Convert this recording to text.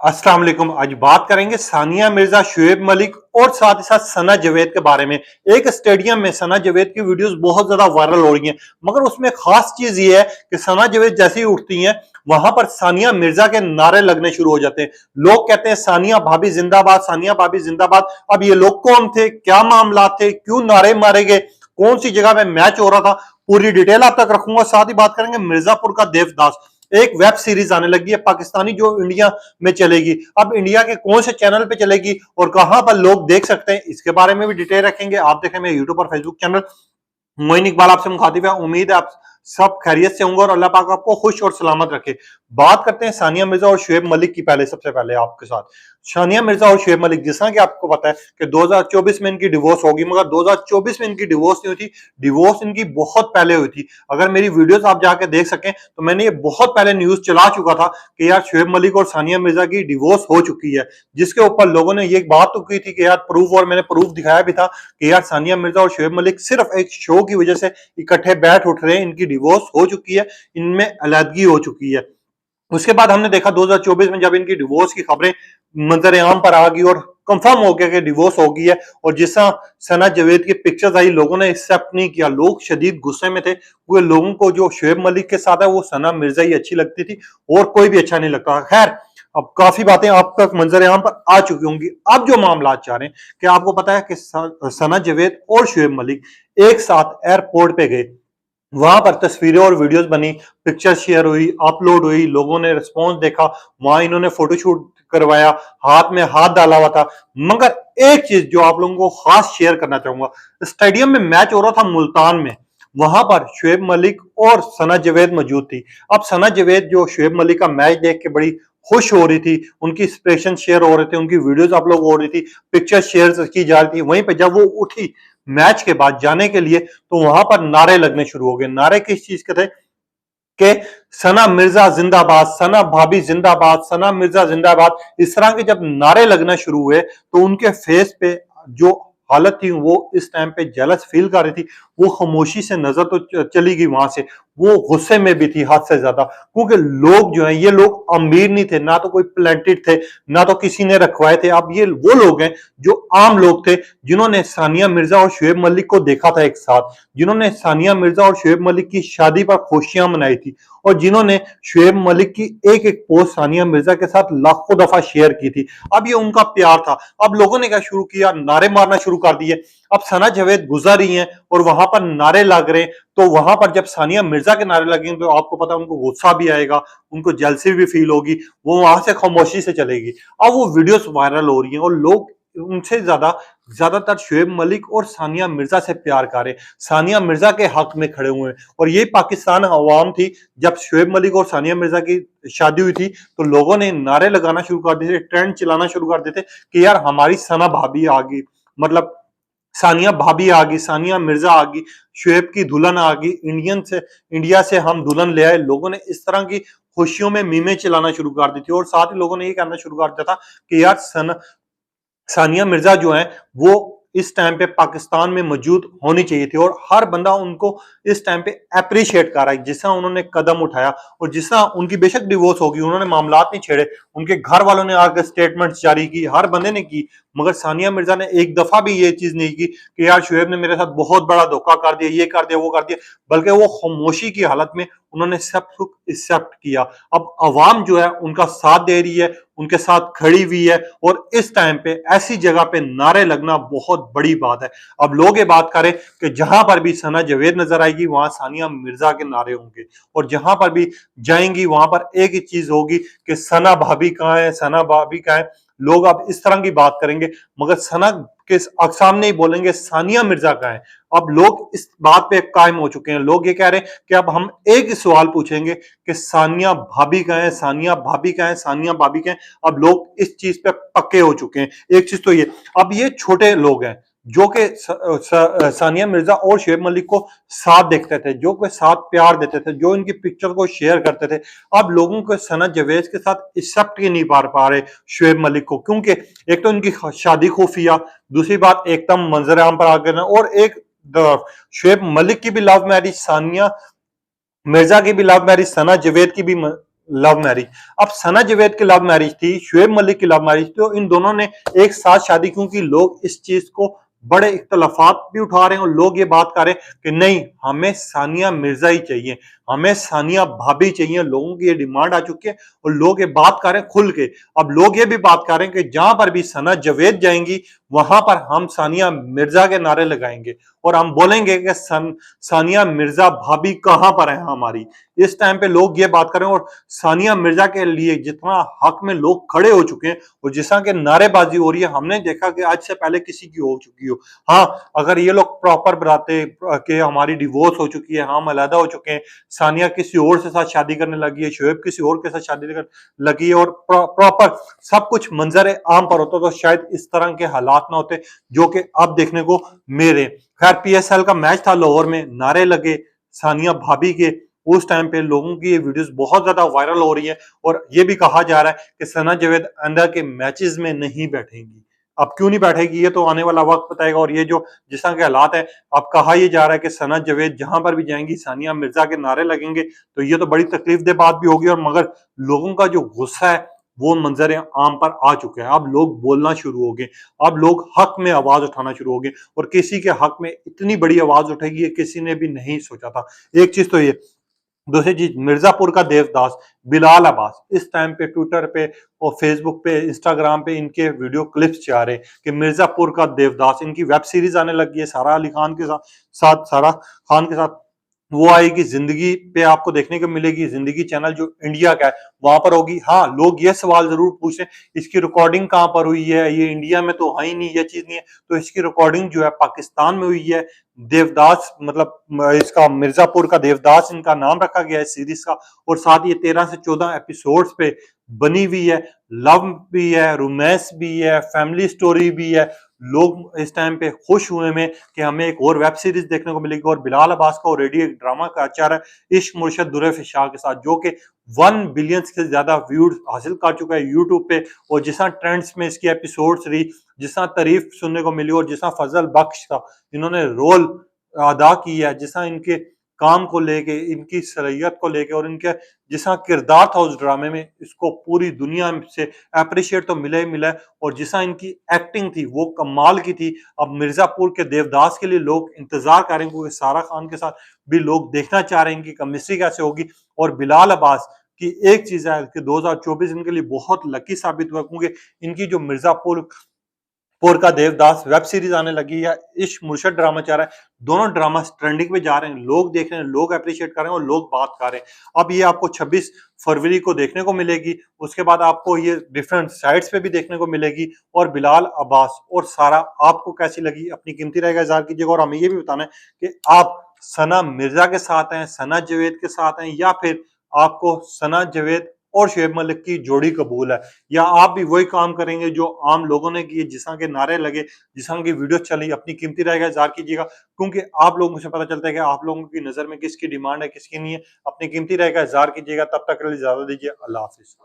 अस्सलाम वालेकुम। आज बात करेंगे सानिया मिर्जा, शुएब मलिक और साथ ही साथ सना जावेद के बारे में। एक स्टेडियम में सना जावेद की वीडियोस बहुत ज्यादा वायरल हो रही हैं, मगर उसमें खास चीज ये है कि सना जावेद जैसे ही उठती हैं वहां पर सानिया मिर्जा के नारे लगने शुरू हो जाते हैं। लोग कहते हैं सानिया भाभी जिंदाबाद, सानिया भाभी जिंदाबाद। अब ये लोग कौन थे, क्या मामला थे, क्यों नारे मारे गए, कौन सी जगह में मैच हो रहा था, पूरी डिटेल आप तक रखूंगा। साथ ही बात करेंगे मिर्जापुर का देवदास, एक वेब सीरीज आने लगी है पाकिस्तानी जो इंडिया में चलेगी। अब इंडिया के कौन से चैनल पे चलेगी और कहां पर लोग देख सकते हैं, इसके बारे में भी डिटेल रखेंगे। आप देखें मेरे यूट्यूब और फेसबुक चैनल। मोइन इकबाल आपसे मुखातिब है। उम्मीद है आप सब खैरियत से होंगे और अल्लाह पाक आपको खुश और सलामत रखे। बात करते हैं सानिया मिर्जा और शुएब मलिक की। पहले सबसे पहले आपके साथ सानिया मिर्जा और शुएब मलिक, जिस तरह कि आपको पता है कि 2024 में इनकी डिवोर्स होगी, मगर 2024 में इनकी डिवोर्स नहीं हुई थी। डिवोर्स इनकी बहुत पहले हुई थी। अगर मेरी वीडियोस आप जाके देख सकें तो मैंने ये बहुत पहले न्यूज चला चुका था कि यार शुएब मलिक और सानिया मिर्जा की डिवोर्स हो चुकी है, जिसके ऊपर लोगों ने ये बात तो की थी कि यार प्रूफ, और मैंने प्रूफ दिखाया भी था कि यार सानिया मिर्जा और शुएब मलिक सिर्फ एक शो की वजह से इकट्ठे बैठ उठ रहे हैं, इनकी डिवोर्स हो चुकी है, इनमें अलहदगी हो चुकी है। उसके बाद हमने देखा 2024 में जब इनकी डिवोर्स की खबरें मंजर आम पर आ गई और कंफर्म हो गया कि डिवोर्स हो गई है, और जिस तरह सना जावेद की पिक्चर्स आई लोगों ने एक्सेप्ट नहीं किया, लोग शदीद गुस्से में थे। वो लोगों को जो शुएब मलिक के साथ है वो सना मिर्जा ही अच्छी लगती थी और कोई भी अच्छा नहीं लगता। खैर, अब काफी बातें आप तक मंजर आम पर आ चुकी होंगी। अब जो मामला चाह रहे हैं कि आपको पता है कि सना जावेद और शुएब मलिक एक साथ एयरपोर्ट पे गए, वहां पर तस्वीरें और वीडियोस बनी, पिक्चर शेयर हुई, अपलोड हुई, लोगों ने रिस्पॉन्स देखा, वहां इन्होंने फोटोशूट करवाया, हाथ में हाथ डाला हुआ था। मगर एक चीज जो आप लोगों को खास शेयर करना चाहूंगा, स्टेडियम में मैच हो रहा था मुल्तान में, वहां पर शुएब मलिक और सना जावेद मौजूद थी। अब सना जावेद जो शुएब मलिक का मैच देख के बड़ी खुश हो रही थी, उनकी एक्सप्रेशन शेयर हो रहे थे, उनकी वीडियोस अपलोड हो रही थी, पिक्चर शेयर की जा रही थी। वहीं पर जब वो उठी मैच के बाद जाने के लिए तो वहां पर नारे लगने शुरू हो गए। नारे किस चीज के थे कि सना मिर्जा जिंदाबाद, सना भाभी जिंदाबाद, सना मिर्जा जिंदाबाद। इस तरह के जब नारे लगना शुरू हुए तो उनके फेस पे जो हालत थी, वो इस टाइम पे जेलस फील कर रही थी। वो खामोशी से नजर तो चली गई वहां से, वो गुस्से में भी थी हद से ज्यादा, क्योंकि लोग जो हैं ये लोग अमीर नहीं थे, ना तो कोई प्लेंटेड थे, ना तो किसी ने रखवाए थे। अब ये वो लोग हैं जो आम लोग थे, जिन्होंने सानिया मिर्जा और शुएब मलिक को देखा था एक साथ, जिन्होंने सानिया मिर्जा और शुएब मलिक की शादी पर खुशियां मनाई थी, और जिन्होंने शुएब मलिक की एक एक पोस्ट सानिया मिर्जा के साथ लाखों दफा शेयर की थी। अब ये उनका प्यार था। अब लोगों ने क्या शुरू किया, नारे मारना शुरू कर दिए। अब सना जावेद गुजर रही हैं और वहां पर नारे लग रहे हैं, तो वहां पर जब सानिया मिर्जा के नारे लगेंगे तो आपको पता उनको गुस्सा भी आएगा, उनको जेलसी भी फील होगी, वो वहां से खामोशी से चलेगी। अब वो वीडियोस वायरल हो रही हैं और लोग उनसे ज्यादातर शुएब मलिक और सानिया मिर्जा से प्यार कर रहे हैं, सानिया मिर्जा के हक में खड़े हुए हैं। और ये पाकिस्तान अवाम थी, जब शुएब मलिक और सानिया मिर्जा की शादी हुई थी तो लोगों ने नारे लगाना शुरू कर दिए थे, ट्रेंड चलाना शुरू कर दिए थे कि यार हमारी सना भाभी आ गई, मतलब सानिया भाभी आ गई, सानिया मिर्जा आ गई, शुएब की दुल्हन आ गई, इंडिया से हम दुल्हन ले आए। लोगों ने इस तरह की खुशियों में मीमें चलाना शुरू कर दी थी, और साथ ही लोगों ने ये कहना शुरू कर दिया था कि यार सानिया मिर्जा जो है वो इस टाइम पे पाकिस्तान में मौजूद होनी चाहिए थी, और हर बंदा उनको इस टाइम पे अप्रिशिएट कर रहा है जिस तरह उन्होंने कदम उठाया। और जिस तरह उनकी बेशक डिवोर्स होगी, उन्होंने मामलात नहीं छेड़े, उनके घर वालों ने आकर स्टेटमेंट्स जारी की, हर बंदे ने की, मगर सानिया मिर्जा ने एक दफा भी ये चीज नहीं की कि यार शुएब ने मेरे साथ बहुत बड़ा धोखा कर दिया, ये कर दिया, वो कर दिया, बल्कि वो खामोशी की हालत में उन्होंने सब कुछ एक्सेप्ट किया। अब अवाम जो है उनका साथ दे रही है, उनके साथ खड़ी हुई है, और इस टाइम पे ऐसी जगह पे नारे लगना बहुत बड़ी बात है। अब लोग ये बात करें कि जहां पर भी सना जावेद नजर आएगी वहां सानिया मिर्जा के नारे होंगे, और जहां पर भी जाएंगी वहां पर एक ही चीज होगी कि सना भाभी कहाँ है, सना भाभी कहाँ है। लोग अब इस तरह की बात करेंगे, मगर सना के सामने ही बोलेंगे सानिया मिर्जा कहाँ है। अब लोग इस बात पे कायम हो चुके हैं। लोग ये कह रहे हैं कि अब हम एक ही सवाल पूछेंगे कि सानिया भाभी कहाँ है, सानिया भाभी कहाँ है, सानिया भाभी कहाँ है। अब लोग इस चीज पे पक्के हो चुके हैं। एक चीज तो ये, अब ये छोटे लोग हैं जो कि सानिया मिर्जा और शुएब मलिक को साथ देखते थे, जो कि साथ प्यार देते थे, जो इनकी पिक्चर को शेयर करते थे। अब लोगों को सना जावेद के साथ एक्सेप्ट ही नहीं पा रहे शुएब मलिक को, क्योंकि एक तो इनकी शादी खुफिया, दूसरी बात एकदम मंजर आम पर आ गए, और एक शुएब मलिक की भी लव मैरिज, सानिया मिर्जा की भी लव मैरिज, सना जावेद की भी लव मैरिज। अब सना जावेद की लव मैरिज थी, शुएब मलिक की लव मैरिज थी, तो इन दोनों ने एक साथ शादी, क्योंकि लोग इस चीज को बड़े इख्तलाफात भी उठा रहे हैं और लोग ये बात कर रहे हैं कि नहीं, हमें सानिया मिर्जा ही चाहिए, हमें सानिया भाभी चाहिए। लोगों की ये डिमांड आ चुकी है और लोग ये बात कर रहे हैं खुल के। अब लोग ये भी बात कर रहे हैं कि जहां पर भी सना जावेद जाएंगी वहां पर हम सानिया मिर्जा के नारे लगाएंगे और हम बोलेंगे कि सानिया मिर्जा भाभी कहां पर है हमारी। इस टाइम पे लोग ये बात कर रहे हैं और सानिया मिर्जा के लिए जितना हक में लोग खड़े हो चुके हैं और जिस तरह के नारेबाजी हो रही है, हमने देखा कि आज से पहले किसी की हो चुकी हो। हाँ, अगर ये लोग प्रॉपर बताते कि हमारी डिवोर्स हो चुकी है, हम अलहदा हो चुके हैं, सानिया किसी और से साथ शादी करने लगी है, शुएब किसी और के साथ शादी करने लगी है और प्रॉपर सब कुछ मंजर आम पर होता तो शायद इस तरह के हालात ना होते जो कि अब देखने को मेरे। खैर, पीएसएल का मैच था लाहौर में, नारे लगे सानिया भाभी के। उस टाइम पे लोगों की ये वीडियोस बहुत ज्यादा वायरल हो रही है और ये भी कहा जा रहा है कि सना जावेद अंदर के मैचेस में नहीं बैठेंगी। अब क्यों नहीं बैठेगी ये तो आने वाला वक्त बताएगा। और ये जो जिस तरह के हालात है, अब कहा यह जा रहा है कि सना जावेद जहां पर भी जाएंगी सानिया मिर्जा के नारे लगेंगे, तो ये तो बड़ी तकलीफदेह बात भी होगी। और मगर लोगों का जो गुस्सा है वो मंजर आम पर आ चुके हैं। अब लोग बोलना शुरू हो गए, अब लोग हक में आवाज उठाना शुरू हो गए और किसी के हक में इतनी बड़ी आवाज उठेगी ये किसी ने भी नहीं सोचा था। एक चीज तो ये, दूसरी चीज, मिर्जापुर का देवदास बिलाल अब्बास इस टाइम पे ट्विटर पे और फेसबुक पे, इंस्टाग्राम पे इनके वीडियो क्लिप्स जा रहे हैं कि मिर्जापुर का देवदास, इनकी वेब सीरीज आने लगी है सारा अली खान के साथ सारा खान के साथ। वो आएगी, जिंदगी पे आपको देखने को मिलेगी। जिंदगी चैनल जो इंडिया का है वहां पर होगी। हाँ, लोग ये सवाल जरूर पूछे इसकी रिकॉर्डिंग कहां पर हुई है, ये इंडिया में तो है ही नहीं, ये चीज नहीं है। तो इसकी रिकॉर्डिंग जो है पाकिस्तान में हुई है। देवदास मतलब इसका मिर्जापुर का देवदास इनका नाम रखा गया है सीरीज का। और साथ ये 13 से 14 एपिसोड्स पे बनी हुई है। लव भी है, रोमांस भी है, फैमिली स्टोरी भी है। लोग इस टाइम पे खुश हुए में कि हमें एक और वेब सीरीज देखने को मिलेगी। और बिलाल अब्बास का ऑलरेडी एक ड्रामा का आचार है इश्क मुर्शद दुर्र शाह के साथ, जो कि 1 बिलियन से ज्यादा व्यूज हासिल कर चुका है यूट्यूब पे। और जिस तरह ट्रेंड्स में इसकी एपिसोड्स रही, जिस तरह तारीफ सुनने को मिली और जिस तरह फजल बख्श था इन्होंने रोल अदा किया, जिस तरह इनके काम को लेके, इनकी सलाहियत को लेके और इनके जिस तरह किरदार था उस ड्रामे में, इसको पूरी दुनिया से अप्रिशिएट तो मिला ही मिला है। और जिस तरह इनकी एक्टिंग थी वो कमाल की थी। अब मिर्जापुर के देवदास के लिए लोग इंतजार करेंगे क्योंकि सारा खान के साथ भी लोग देखना चाह रहे हैं कि केमिस्ट्री कैसे होगी। और बिलाल अब्बास की एक चीज है कि 2024 इनके लिए बहुत लकी साबित हुआ क्योंकि इनकी जो मिर्जापुर का देवदास वेब सीरीज आने लगी है, इश्क मुर्शद ड्रामा चाह रहा है, दोनों ड्रामा ट्रेंडिंग में जा रहे हैं, लोग देख रहे हैं, लोग अप्रिशिएट कर रहे हैं और लोग बात कर रहे हैं। अब ये आपको 26 फरवरी को देखने को मिलेगी। उसके बाद आपको ये डिफरेंट साइट्स पे भी देखने को मिलेगी। और बिलाल अब्बास और सारा आपको कैसी लगी, अपनी कीमती राय का इज़हार कीजिएगा। और हमें ये भी बताना है कि आप सना मिर्जा के साथ हैं, सना जावेद के साथ हैं, या फिर आपको सना जावेद और शुएब मलिक की जोड़ी कबूल है, या आप भी वही काम करेंगे जो आम लोगों ने किए, जिस तरह के नारे लगे, जिस तरह की वीडियो चली। अपनी कीमती राय का इज़हार कीजिएगा क्योंकि आप लोगों से पता चलता है कि आप लोगों की नजर में किसकी डिमांड है, किसकी नहीं है। अपनी कीमती राय का इज़हार कीजिएगा। तब तक के लिए इजाजत दीजिए। अल्लाह हाफिज।